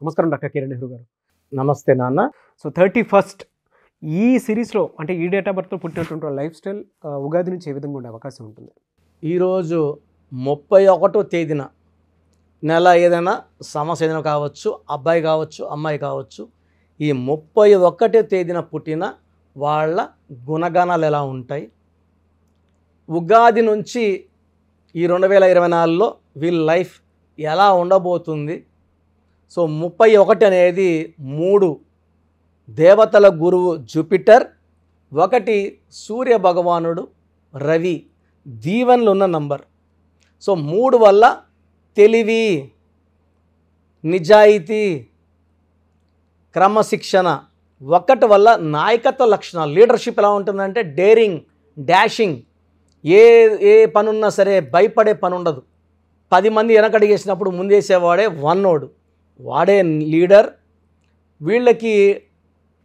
నమస్కారం డాక్టర్ కిరణ్ నెహ్రూ గారు. నమస్తే నాన్న. సో 31st ఈ సిరీస్లో అంటే ఈ డేట్ ఆఫ్ బర్త్లో పుట్టినటువంటి లైఫ్ స్టైల్ ఉగాది నుంచి ఏ విధంగా ఉండే అవకాశం ఉంటుంది? ఈరోజు 31వ తేదీన నెల ఏదైనా సమస్య ఏదైనా కావచ్చు, అబ్బాయి కావచ్చు, అమ్మాయి కావచ్చు, ఈ 31వ తేదీన పుట్టిన వాళ్ళ గుణగణాలు ఎలా ఉంటాయి, ఉగాది నుంచి ఈ 2024లో వీళ్ళ లైఫ్ ఎలా ఉండబోతుంది. సో 31 అనేది 3 దేవతల గురువు జూపిటర్, 1 సూర్య భగవానుడు రవి దీవెనలు ఉన్న నంబర్. సో 3 వల్ల తెలివి, నిజాయితీ, క్రమశిక్షణ, 1 వల్ల నాయకత్వ లక్షణాలు, లీడర్షిప్ ఎలా ఉంటుందంటే డేరింగ్, డాషింగ్, ఏ పనున్నా సరే భయపడే పని ఉండదు. 10 మంది వెనకడిగేసినప్పుడు ముందేసేవాడే వన్నోడు, వాడే లీడర్. వీళ్ళకి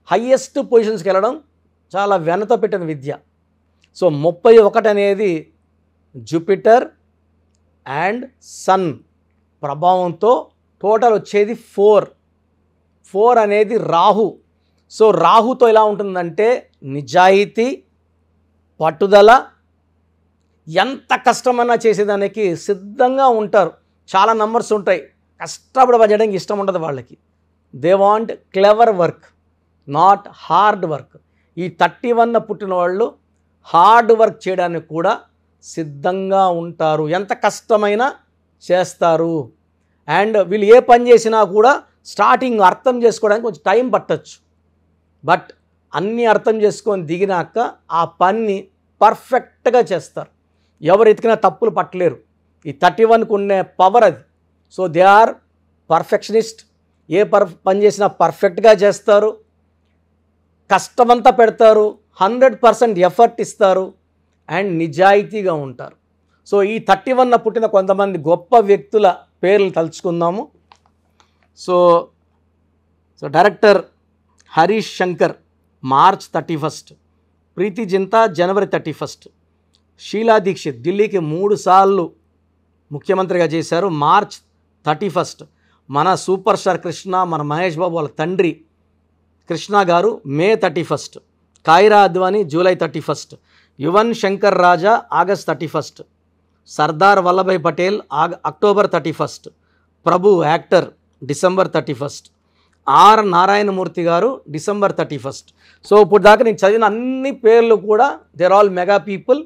హయ్యెస్ట్ పొజిషన్స్కి వెళ్ళడం చాలా వెనత పెట్టిన విద్య. సో 31 అనేది జూపిటర్ అండ్ సన్ ప్రభావంతో టోటల్ వచ్చేది 4 అనేది రాహు. సో రాహుతో ఎలా ఉంటుందంటే నిజాయితీ, పట్టుదల, ఎంత కష్టమైనా చేసేదానికి సిద్ధంగా ఉంటారు. చాలా నంబర్స్ ఉంటాయి, కష్టపడి పనిచేయడానికి ఇష్టం ఉండదు వాళ్ళకి. They want clever work, not hard work. ఈ 31 పుట్టిన వాళ్ళు హార్డ్ వర్క్ చేయడానికి కూడా సిద్ధంగా ఉంటారు, ఎంత కష్టమైనా చేస్తారు. అండ్ వీళ్ళు ఏ పని చేసినా కూడా స్టార్టింగ్ అర్థం చేసుకోవడానికి కొంచెం టైం పట్టచ్చు, బట్ అన్నీ అర్థం చేసుకొని దిగినాక ఆ పని పర్ఫెక్ట్గా చేస్తారు. ఎవరు ఎతికినా తప్పులు పట్టలేరు. ఈ 31కు ఉండే పవర్ అది. So they are perfectionist. ఏ పని చేసినా పర్ఫెక్ట్గా చేస్తారు, కష్టమంతా పెడతారు, 100% ఎఫర్ట్ ఇస్తారు అండ్ నిజాయితీగా ఉంటారు. సో ఈ 31 పుట్టిన కొంతమంది గొప్ప వ్యక్తుల పేర్లు తలుచుకుందాము. So director Harish Shankar March 31, Preeti Zinta జనవరి 31, షీలా దీక్షిత్ ఢిల్లీకి 3 సార్లు ముఖ్యమంత్రిగా చేశారు, మార్చ్ 31. మన సూపర్ స్టార్ కృష్ణ, మన మహేష్ బాబు వాళ్ళ తండ్రి కృష్ణ గారు May 31, Kiara Advani July 31, Yuvan Shankar Raja August 31, Sardar Vallabhbhai Patel October 31, Prabhu actor December 31, R Narayanamurthy గారు డిసెంబర్ 31. సో ఇప్పుడు దాకా నేను చదివిన అన్ని పేర్లు కూడా there all mega people.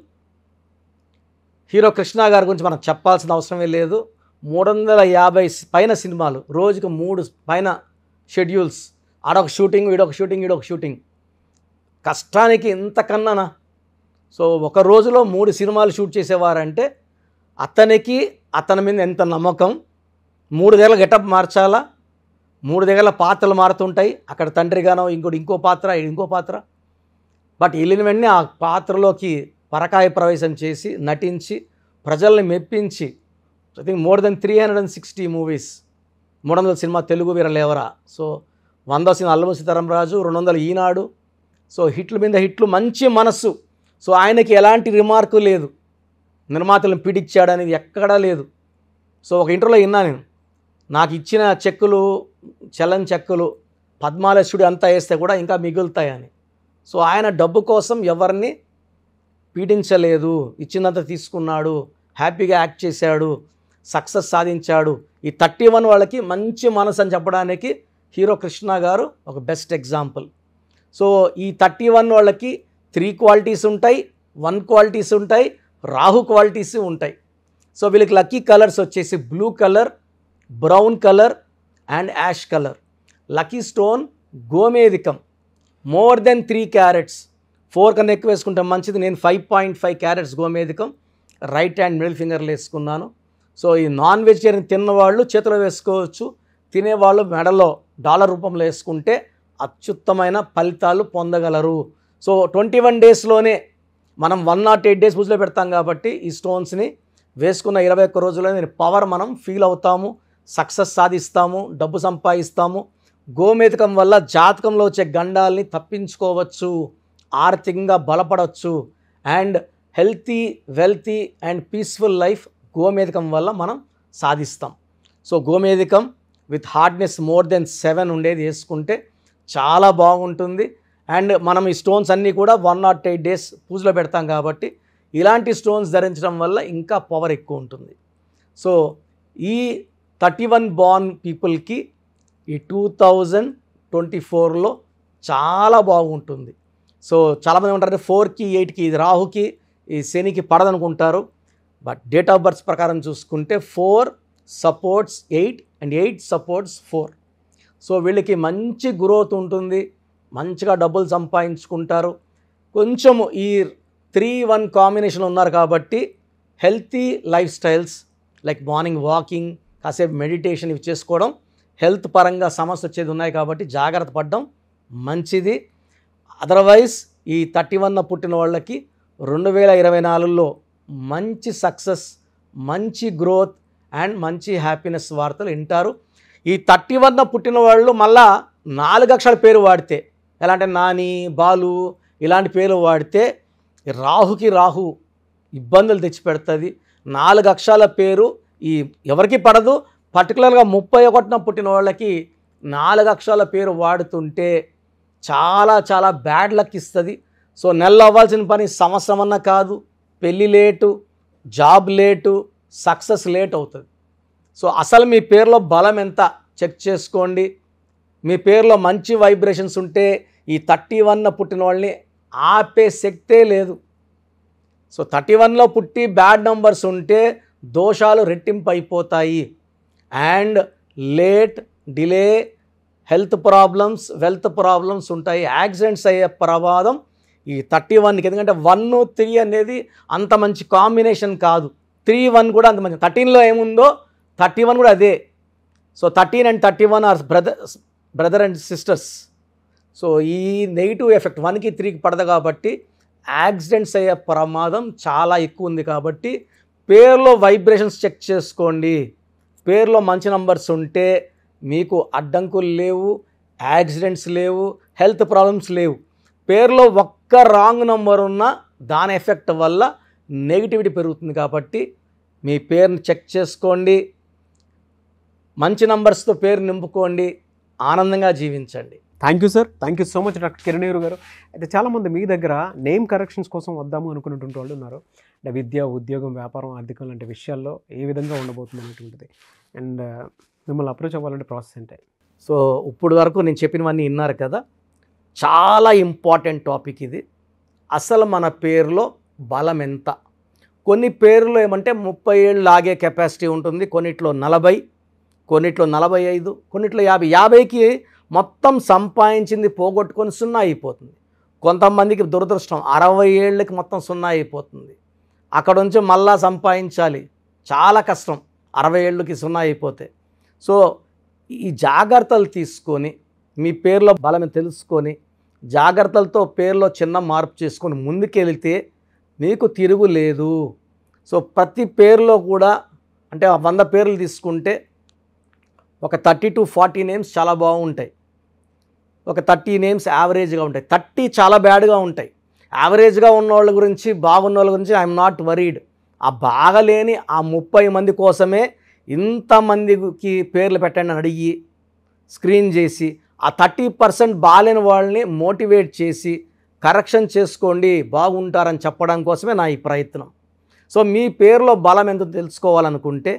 Hero Krishna గారి గురించి మనం చెప్పాల్సిన అవసరమే లేదు. 350 పైన సినిమాలు, రోజుకు 3 పైన షెడ్యూల్స్, ఆడొక షూటింగ్, ఈడొక షూటింగ్, ఈడొక షూటింగ్. కష్టానికి ఇంతకన్నానా? సో ఒక రోజులో 3 సినిమాలు షూట్ చేసేవారంటే అతనికి అతని మీద ఎంత నమ్మకం. 3 దగ్గర గెటప్ మార్చాలా, 3 దగ్గర పాత్రలు మారుతుంటాయి. అక్కడ తండ్రిగానో ఇంకో పాత్ర, ఇంకో పాత్ర. బట్ వెళ్ళిన వెంటనే ఆ పాత్రలోకి పరకాయ ప్రవేశం చేసి నటించి ప్రజల్ని మెప్పించి, I think more than 360 movies, 300 సినిమా తెలుగు వీరలేవరా. సో 100 సినిమా అల్లము సీతారామరాజు, 200 ఈనాడు. సో హిట్లు మీద హిట్లు, మంచి మనస్సు. సో ఆయనకి ఎలాంటి రిమార్కు లేదు, నిర్మాతలను పీడించాడనేది ఎక్కడా లేదు. సో ఒక ఇంటర్వ్యూలో విన్నా నేను, నాకు ఇచ్చిన చెక్కులు, చలన్ చెక్కులు పద్మాలక్ష్యుడు అంతా వేస్తే కూడా ఇంకా మిగులుతాయని. సో ఆయన డబ్బు కోసం ఎవరిని పీడించలేదు, ఇచ్చినంత తీసుకున్నాడు, హ్యాపీగా యాక్ట్ చేశాడు, సక్సెస్ సాధించాడు. ఈ 31 వాళ్ళకి మంచి మనసు అని చెప్పడానికి హీరో కృష్ణ గారు ఒక బెస్ట్ ఎగ్జాంపుల్. సో ఈ 31 వాళ్ళకి 3 క్వాలిటీస్ ఉంటాయి, 1 క్వాలిటీస్ ఉంటాయి, రాహు క్వాలిటీస్ ఉంటాయి. సో వీళ్ళకి లక్కీ కలర్స్ వచ్చేసి blue colour, brown colour and ash colour. Lucky stone గోమేధికం, మోర్ దెన్ 3 క్యారెట్స్. 4 కన్నా ఎక్కువ వేసుకుంటాం మంచిది. నేను 5.5 క్యారెట్స్ గోమేధికం రైట్ హ్యాండ్ మిడిల్ ఫింగర్లో వేసుకున్నాను. సో ఈ నాన్ వెజిటేరియన్ తిన్నవాళ్ళు చేతిలో వేసుకోవచ్చు, తినేవాళ్ళు మెడలో డాలర్ రూపంలో వేసుకుంటే అత్యుత్తమైన ఫలితాలు పొందగలరు. సో 21 డేస్లోనే మనం 108 డేస్ పూజలో పెడతాం కాబట్టి ఈ స్టోన్స్ని వేసుకున్న 21 రోజుల్లో పవర్ మనం ఫీల్ అవుతాము, సక్సెస్ సాధిస్తాము, డబ్బు సంపాదిస్తాము. గోమేధికం వల్ల జాతకంలో వచ్చే గండాల్ని తప్పించుకోవచ్చు, ఆర్థికంగా బలపడవచ్చు and healthy, wealthy and peaceful life గోమేధికం వల్ల మనం సాధిస్తాం. సో గోమేధికం విత్ హార్డ్నెస్ మోర్ దెన్ 7 ఉండేది వేసుకుంటే చాలా బాగుంటుంది. అండ్ మనం ఈ స్టోన్స్ అన్నీ కూడా 108 days పూజలో పెడతాం కాబట్టి ఇలాంటి స్టోన్స్ ధరించడం వల్ల ఇంకా పవర్ ఎక్కువ ఉంటుంది. సో ఈ 31 బార్న్ పీపుల్కి ఈ 2024లో చాలా బాగుంటుంది. సో చాలామంది ఉంటారు 4కి 8కి ఇది రాహుకి ఈ శనికి పడదనుకుంటారు. బట్ డేట్ ఆఫ్ బర్త్ ప్రకారం చూసుకుంటే 4 సపోర్ట్స్ 8 అండ్ 8 సపోర్ట్స్ 4. సో వీళ్ళకి మంచి గ్రోత్ ఉంటుంది, మంచిగా డబ్బులు సంపాదించుకుంటారు. కొంచెము ఈ 3-1 కాంబినేషన్ ఉన్నారు కాబట్టి healthy life styles like morning walking, కాసేపు మెడిటేషన్ ఇవి చేసుకోవడం, హెల్త్ పరంగా సమస్య వచ్చేది ఉన్నాయి కాబట్టి జాగ్రత్త పడడం మంచిది. అదర్వైజ్ ఈ 31 పుట్టిన వాళ్ళకి 2024లో మంచి సక్సెస్, మంచి గ్రోత్ అండ్ మంచి హ్యాపీనెస్ వార్తలు వింటారు. ఈ 31 పుట్టిన వాళ్ళు మళ్ళా 4 అక్షరాల పేరు వాడితే, ఎలా అంటే నాని, బాలు ఇలాంటి పేర్లు వాడితే రాహుకి రాహు ఇబ్బందులు తెచ్చిపెడుతుంది. 4 అక్షరాల పేరు ఈ ఎవరికి పడదు. పర్టికులర్గా 31న పుట్టిన వాళ్ళకి 4 అక్షరాల పేరు వాడుతుంటే చాలా చాలా బ్యాడ్ లక్ ఇస్తుంది. సో నెల అవ్వాల్సిన పని సంవత్సరం అన్నా కాదు, పెళ్ళి late, job late, success late అవుతుంది. సో అసలు మీ పేరులో బలం ఎంత చెక్ చేసుకోండి. మీ పేరులో మంచి వైబ్రేషన్స్ ఉంటే ఈ 31న పుట్టిన వాళ్ళని ఆపే శక్తే లేదు. సో 31లో పుట్టి బ్యాడ్ నంబర్స్ ఉంటే దోషాలు రెట్టింపు అయిపోతాయి. And late, delay, health problems, wealth problems ఉంటాయి. యాక్సిడెంట్స్ అయ్యే ప్రమాదం ఈ 31కి. ఎందుకంటే 1, 3 అనేది అంత మంచి కాంబినేషన్ కాదు. 3, 1 కూడా అంత మంచి. 13లో ఏముందో 31 కూడా అదే. So 13 and 31 are brother and sisters. So ఈ నెగిటివ్ ఎఫెక్ట్ 1కి 3కి పడదు కాబట్టి యాక్సిడెంట్స్ అయ్యే ప్రమాదం చాలా ఎక్కువ ఉంది. కాబట్టి పేరులో వైబ్రేషన్స్ చెక్ చేసుకోండి. పేరులో మంచి నంబర్స్ ఉంటే మీకు అడ్డంకులు లేవు, యాక్సిడెంట్స్ లేవు, హెల్త్ ప్రాబ్లమ్స్ లేవు. పేరులో ఒక్క రాంగ్ నంబర్ ఉన్నా దాని ఎఫెక్ట్ వల్ల నెగిటివిటీ పెరుగుతుంది. కాబట్టి మీ పేరుని చెక్ చేసుకోండి, మంచి నంబర్స్తో పేరు నింపుకోండి, ఆనందంగా జీవించండి. Thank you sir, thank you so much doctor Kiran గారు. అయితే చాలామంది మీ దగ్గర నేమ్ కరెక్షన్స్ కోసం వద్దాము అనుకున్నటువంటి వాళ్ళు ఉన్నారు. అంటే విద్య, ఉద్యోగం, వ్యాపారం, ఆర్థికం లాంటి విషయాల్లో ఏ విధంగా ఉండబోతుంది అనేటువంటిది. అండ్ మిమ్మల్ని అప్రోచ్ అవ్వాలంటే ప్రాసెస్ ఏంటి? సో ఇప్పుడు వరకు నేను చెప్పినవన్నీ విన్నారు కదా, చాలా ఇంపార్టెంట్ టాపిక్ ఇది. అసలు మన పేరులో బలం ఎంత? కొన్ని పేర్లు ఏమంటే 30 ఏళ్ళు లాగే కెపాసిటీ ఉంటుంది, కొన్నిట్లో 40, కొన్నిట్లో 45, కొన్నిట్లో 50. 50కి మొత్తం సంపాదించింది పోగొట్టుకొని 0 అయిపోతుంది. కొంతమందికి దురదృష్టం 60 ఏళ్ళకి మొత్తం 0 అయిపోతుంది. అక్కడ నుంచి మళ్ళా సంపాదించాలి, చాలా కష్టం 60 ఏళ్ళకి 0 అయిపోతే. సో ఈ జాగ్రత్తలు తీసుకొని మీ పేరులో బలం తెలుసుకొని జాగ్రత్తలతో పేరులో చిన్న మార్పు చేసుకొని ముందుకెళ్తే మీకు తిరుగులేదు. సో ప్రతి పేరులో కూడా అంటే 100 పేర్లు తీసుకుంటే ఒక 30 to 40 నేమ్స్ చాలా బాగుంటాయి, ఒక 30 నేమ్స్ యావరేజ్గా ఉంటాయి, 30 చాలా బ్యాడ్గా ఉంటాయి. యావరేజ్గా ఉన్న వాళ్ళ గురించి, బాగున్న వాళ్ళ గురించి ఐఎమ్ నాట్ వరీడ్. ఆ బాగలేని ఆ 30 మంది కోసమే ఇంతమందికి పేర్లు పెట్టండి అని అడిగి స్క్రీన్ చేసి ఆ 30% బాలేని వాళ్ళని మోటివేట్ చేసి కరెక్షన్ చేసుకోండి, బాగుంటారని చెప్పడం కోసమే నా ఈ ప్రయత్నం. సో మీ పేరులో బలం ఎంతో తెలుసుకోవాలనుకుంటే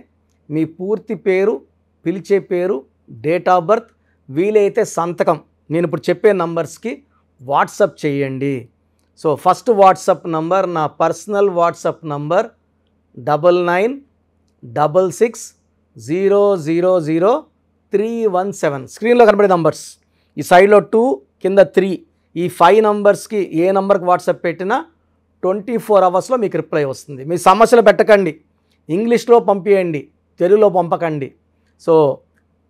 మీ పూర్తి పేరు, పిలిచే పేరు, డేట్ ఆఫ్ బర్త్, వీలైతే సంతకం నేను ఇప్పుడు చెప్పే నంబర్స్కి వాట్సప్ చేయండి. సో ఫస్ట్ వాట్సప్ నంబర్ నా పర్సనల్ వాట్సప్ నంబర్ 9966000317. స్క్రీన్లో కనబడే నంబర్స్, ఈ సైడ్లో 2 కింద 3, ఈ 5 నంబర్స్కి ఏ నంబర్కి వాట్సాప్ పెట్టినా 24 అవర్స్లో మీకు రిప్లై వస్తుంది. మీ సమస్యలు పెట్టకండి, ఇంగ్లీష్లో పంపించండి, తెలుగులో పంపకండి. So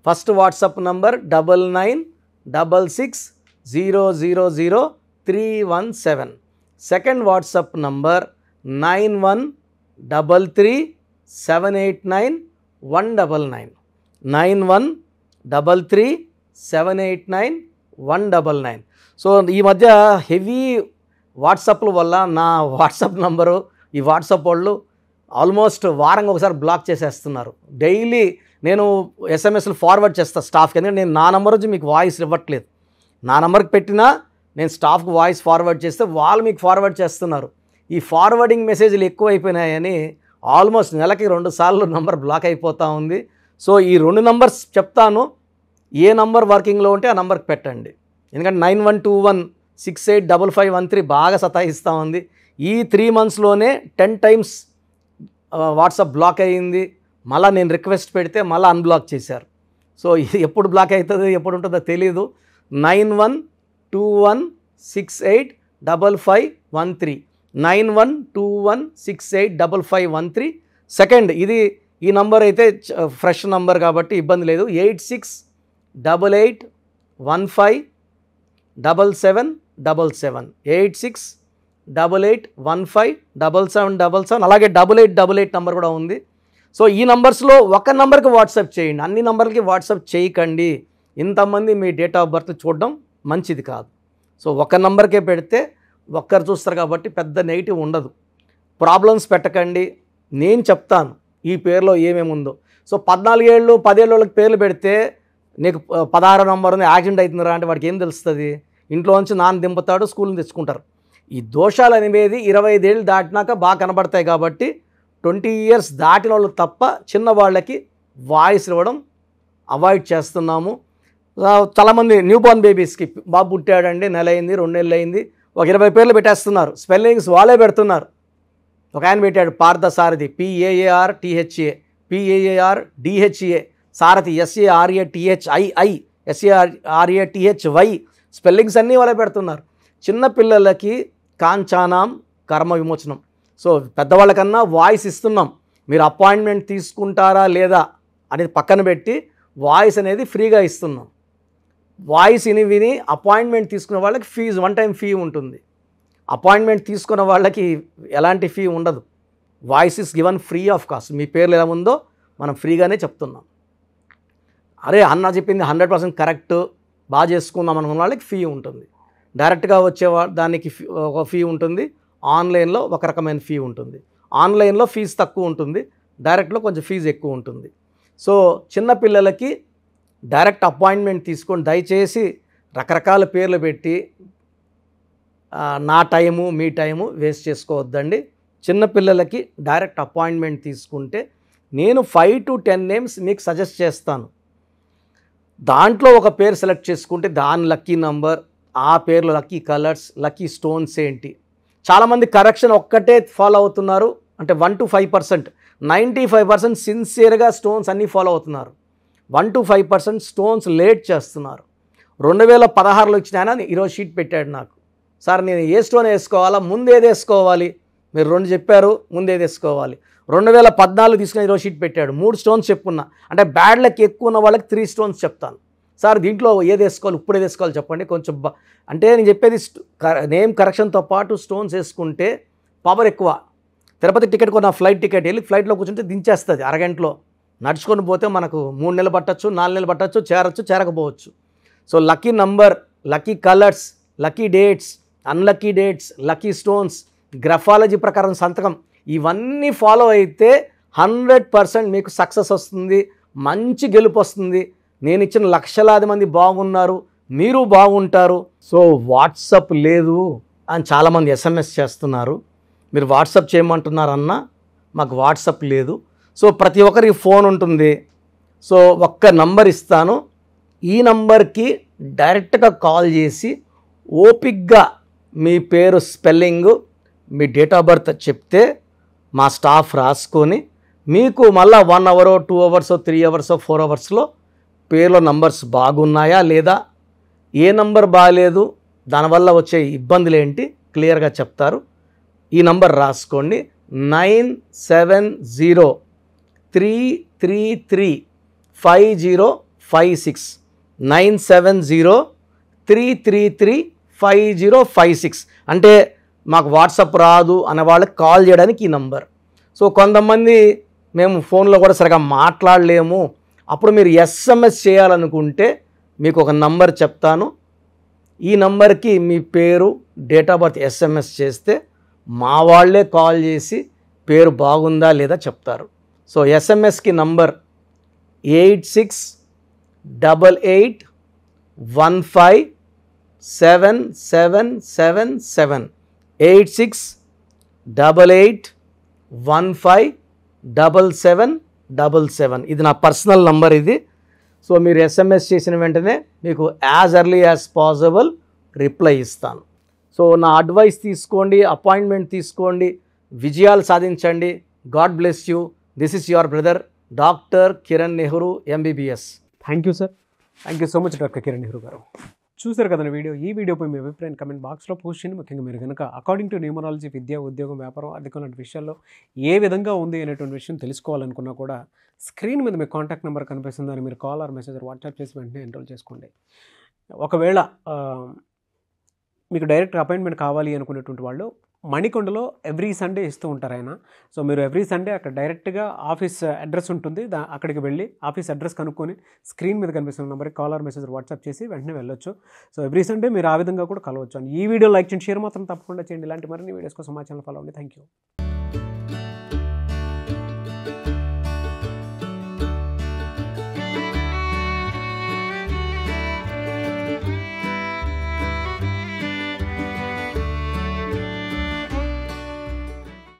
first WhatsApp number 9966000317. Second WhatsApp number 9133789199 9133789199. So ఈ మధ్య హెవీ వాట్సాప్ల వల్ల నా వాట్సాప్ నంబరు ఈ వాట్సాప్ వాళ్ళు ఆల్మోస్ట్ వారంగా ఒకసారి బ్లాక్ చేసేస్తున్నారు. డైలీ నేను ఎస్ఎంఎస్లు ఫార్వర్డ్ చేస్తాను స్టాఫ్కి, ఎందుకంటే నేను నా నెంబర్ నుంచి మీకు వాయిస్ ఇవ్వట్లేదు. నా నెంబర్కి పెట్టినా నేను స్టాఫ్కి వాయిస్ ఫార్వర్డ్ చేస్తే వాళ్ళు మీకు ఫార్వర్డ్ చేస్తున్నారు. ఈ ఫార్వర్డింగ్ మెసేజ్లు ఎక్కువ అయిపోయినాయని ఆల్మోస్ట్ నెలకి 2 సార్లు నంబర్ బ్లాక్ అయిపోతూ ఉంది. సో ఈ 2 నంబర్స్ చెప్తాను, ఏ నంబర్ వర్కింగ్లో ఉంటే ఆ నెంబర్కి పెట్టండి. ఎందుకంటే 9121685513 బాగా సతాయిస్తూ ఉంది. ఈ 3 monthsలోనే 10 times వాట్సాప్ బ్లాక్ అయ్యింది. మళ్ళీ నేను రిక్వెస్ట్ పెడితే మళ్ళీ అన్బ్లాక్ చేశారు. సో ఇది ఎప్పుడు బ్లాక్ అవుతుందో ఎప్పుడు ఉంటుందో తెలీదు. 9121685513 9121685513. సెకండ్ ఇది ఈ నంబర్ అయితే ఫ్రెష్ నంబర్ కాబట్టి ఇబ్బంది లేదు. 8688157777 8688157777 అలాగే 8888 నంబర్ కూడా ఉంది. సో ఈ నంబర్స్లో ఒక నంబర్కి వాట్సాప్ చేయండి, అన్ని నంబర్లకి వాట్సాప్ చేయకండి. ఇంతమంది మీ డేట్ ఆఫ్ బర్త్ చూడడం మంచిది కాదు. సో ఒక నంబర్కే పెడితే ఒక్కరు చూస్తారు కాబట్టి పెద్ద నెగిటివ్ ఉండదు. ప్రాబ్లమ్స్ పెట్టకండి, నేను చెప్తాను ఈ పేరులో ఏమేమి ఉందో. సో 14 ఏళ్ళు 10 ఏళ్ళ వాళ్ళకి పేర్లు పెడితే నీకు 16 నంబర్ ఉంది యాక్సిడెంట్ అవుతుందిరా అంటే వాడికి ఏం తెలుస్తుంది? ఇంట్లో నుంచి నాన్న దింపుతాడు, స్కూల్ని తెచ్చుకుంటారు. ఈ దోషాలు అనేవి 25 ఏళ్ళు దాటినాక బాగా కనబడతాయి కాబట్టి 20 years దాటిన వాళ్ళు తప్ప చిన్న వాళ్ళకి వాయిస్ ఇవ్వడం అవాయిడ్ చేస్తున్నాము. చాలామంది న్యూ బోర్న్ బేబీస్కి బాబు పుట్టాడండి, నెల అయింది 2 నెలలు అయింది, ఒక 20 పేర్లు పెట్టేస్తున్నారు. స్పెల్లింగ్స్ వాళ్ళే పెడుతున్నారు. ఒక ఆయన పెట్టాడు పార్థసారథి, PAARTHA, PAARDHA, సారథి SARATHII, SARATHY, స్పెల్లింగ్స్ అన్నీ వాళ్ళే పెడుతున్నారు. చిన్నపిల్లలకి కాంచానాం కర్మ విమోచనం. సో పెద్దవాళ్ళకన్నా వాయిస్ ఇస్తున్నాం. మీరు అపాయింట్మెంట్ తీసుకుంటారా లేదా అనేది పక్కన పెట్టి వాయిస్ అనేది ఫ్రీగా ఇస్తున్నాం. వాయిస్ విని అపాయింట్మెంట్ తీసుకునే వాళ్ళకి ఫీజు 1 time ఫీ ఉంటుంది. అపాయింట్మెంట్ తీసుకున్న వాళ్ళకి ఎలాంటి ఫీ ఉండదు. Voice is given free of cost. మీ పేర్లు ఎలా ఉందో మనం ఫ్రీగానే చెప్తున్నాం. అరే అన్న చెప్పింది 100% కరెక్ట్, బాగా చేసుకుందాం అనుకున్న వాళ్ళకి ఫీ ఉంటుంది. డైరెక్ట్గా వచ్చే దానికి ఒక ఫీ ఉంటుంది, ఆన్లైన్లో ఒక రకమైన ఫీ ఉంటుంది. ఆన్లైన్లో ఫీజు తక్కువ ఉంటుంది, డైరెక్ట్లో కొంచెం ఫీజు ఎక్కువ ఉంటుంది. సో చిన్నపిల్లలకి డైరెక్ట్ అపాయింట్మెంట్ తీసుకొని దయచేసి రకరకాల పేర్లు పెట్టి నా టైము మీ టైము వేస్ట్ చేసుకోవద్దండి. చిన్నపిల్లలకి డైరెక్ట్ అపాయింట్మెంట్ తీసుకుంటే నేను 5 to 10 names మీకు సజెస్ట్ చేస్తాను. దాంట్లో ఒక పేరు సెలెక్ట్ చేసుకుంటే దాని లక్కీ నంబర్, ఆ పేర్లో లక్కీ కలర్స్, లక్కీ స్టోన్స్ ఏంటి. చాలామంది కరెక్షన్ ఒక్కటే ఫాలో అవుతున్నారు, అంటే 1 to 5%. 95% సిన్సియర్గా స్టోన్స్ అన్నీ ఫాలో అవుతున్నారు. 1 to 5% స్టోన్స్ లేట్ చేస్తున్నారు. 2016లో ఇచ్చిన ఆయన ఈరోజు షీట్ పెట్టాడు నాకు, సార్ నేను ఏ స్టోన్ వేసుకోవాలా, ముందు ఏది వేసుకోవాలి, మీరు 2 చెప్పారు, ముందు ఏది వేసుకోవాలి. 2014 తీసుకుని ఈరోజు షీట్ పెట్టాడు, 3 stones చెప్పుకున్నా. అంటే బ్యాడ్ లక్ ఎక్కువ ఉన్న వాళ్ళకి 3 stones చెప్తాను. సార్ దీంట్లో ఏది వేసుకోవాలి, ఇప్పుడు ఏది వేసుకోవాలి చెప్పండి కొంచెం. అంటే నేను చెప్పేది నేమ్ కరెక్షన్తో పాటు స్టోన్స్ వేసుకుంటే పవర్ ఎక్కువ. తిరుపతి టికెట్ కొన్న ఫ్లైట్ టికెట్ వెళ్ళి ఫ్లైట్లో కూర్చుంటే దించేస్తుంది అరగంటలో. నడుచుకొని పోతే మనకు 3 నెలలు పట్టచ్చు, 4 నెలలు పట్టచ్చు, చేరచ్చు, చేరకపోవచ్చు. So lucky number, lucky colours, lucky dates, unlucky dates, lucky stones, graphology ప్రకారం సంతకం, ఇవన్నీ ఫాలో అయితే 100% మీకు సక్సెస్ వస్తుంది, మంచి గెలుపు వస్తుంది. నేను ఇచ్చిన లక్షలాది మంది బాగున్నారు, మీరు బాగుంటారు. సో వాట్సాప్ లేదు అని చాలామంది SMS చేస్తున్నారు. మీరు వాట్సాప్ చేయమంటున్నారన్నా, మాకు వాట్సాప్ లేదు. సో ప్రతి ఒక్కరికి ఫోన్ ఉంటుంది. సో ఒక్క నంబర్ ఇస్తాను, ఈ నంబర్కి డైరెక్ట్గా కాల్ చేసి ఓపిక్గా మీ పేరు spelling, me date of birth చెప్తే మా స్టాఫ్ రాసుకొని మీకు మళ్ళీ 1 hour 2 hours 3 hours 4 hoursలో పేర్లో నంబర్స్ బాగున్నాయా లేదా, ఏ నంబర్ బాగాలేదు, దానివల్ల వచ్చే ఇబ్బందులు ఏంటి క్లియర్గా చెప్తారు. ఈ నంబర్ రాసుకోండి, 9703335056 9703335056. అంటే మాకు వాట్సాప్ రాదు అనే వాళ్ళకి కాల్ చేయడానికి ఈ నంబర్. సో కొంతమంది మేము ఫోన్లో కూడా సరిగా మాట్లాడలేము, అప్పుడు మీరు SMS చేయాలనుకుంటే మీకు ఒక నంబర్ చెప్తాను. ఈ నంబర్కి మీ పేరు, డేట్ ఆఫ్ బర్త్ SMS చేస్తే మా వాళ్ళే కాల్ చేసి పేరు బాగుందా లేదా చెప్తారు. సో ఎస్ఎంఎస్కి నంబర్ 8688157777 8688157777. ఇది నా పర్సనల్ నంబర్ ఇది. సో మీరు ఎస్ఎంఎస్ చేసిన వెంటనే మీకు as early as possible reply ఇస్తాను. సో నా అడ్వైస్ తీసుకోండి, అపాయింట్మెంట్ తీసుకోండి, విజయాలు సాధించండి. God bless you. This is your brother doctor Kiran Nehru MBBS. Thank you sir. Thank you so much doctor Kiran Nehru గారు. చూసారు కదండి వీడియో. ఈ వీడియోపై మీ అభిప్రాయం కమెంట్ బాక్స్లో పోస్ట్ చేయండి. ముఖ్యంగా మీరు కనుక అకార్డింగ్ టు న్యూమరాలజీ విద్య, ఉద్యోగం, వ్యాపారం, ఆర్థికం లాంటి విషయాల్లో ఏ విధంగా ఉంది అనేటువంటి విషయం తెలుసుకోవాలనుకున్నా కూడా స్క్రీన్ మీద మీ కాంటాక్ట్ నెంబర్ కనిపిస్తుందని మీరు కాల్ ఆర్ మెసేజ్ వాట్సాప్ చేసి వెంటనే ఎన్రోల్ చేసుకోండి. ఒకవేళ మీకు డైరెక్ట్ అపాయింట్మెంట్ కావాలి అనుకునేటువంటి వాళ్ళు మణికొండలో ఎవ్రీ సండే ఇస్తూ ఉంటారు ఆయన. సో మీరు ఎవ్రీ సండే అక్కడ డైరెక్ట్గా ఆఫీస్ అడ్రస్ ఉంటుంది, అక్కడికి వెళ్ళి ఆఫీస్ అడ్రస్ కనుక్కొని స్క్రీన్ మీద కనిపిస్తున్న నెంబర్కి కాల్ ఆర్ మెసేజ్ వాట్సాప్ చేసి వెంటనే వెళ్ళొచ్చు. సో ఎవ్రీ సండే మీరు ఆ విధంగా కూడా కలవచ్చు. అండ్ ఈ వీడియో లైక్ చేయండి, షేర్ మాత్రం తప్పకుండా చేయండి. ఇలాంటి మరిన్ని వీడియోస్ కోసం మా ఛానల్ ఫాలో అవ్వండి. Thank you.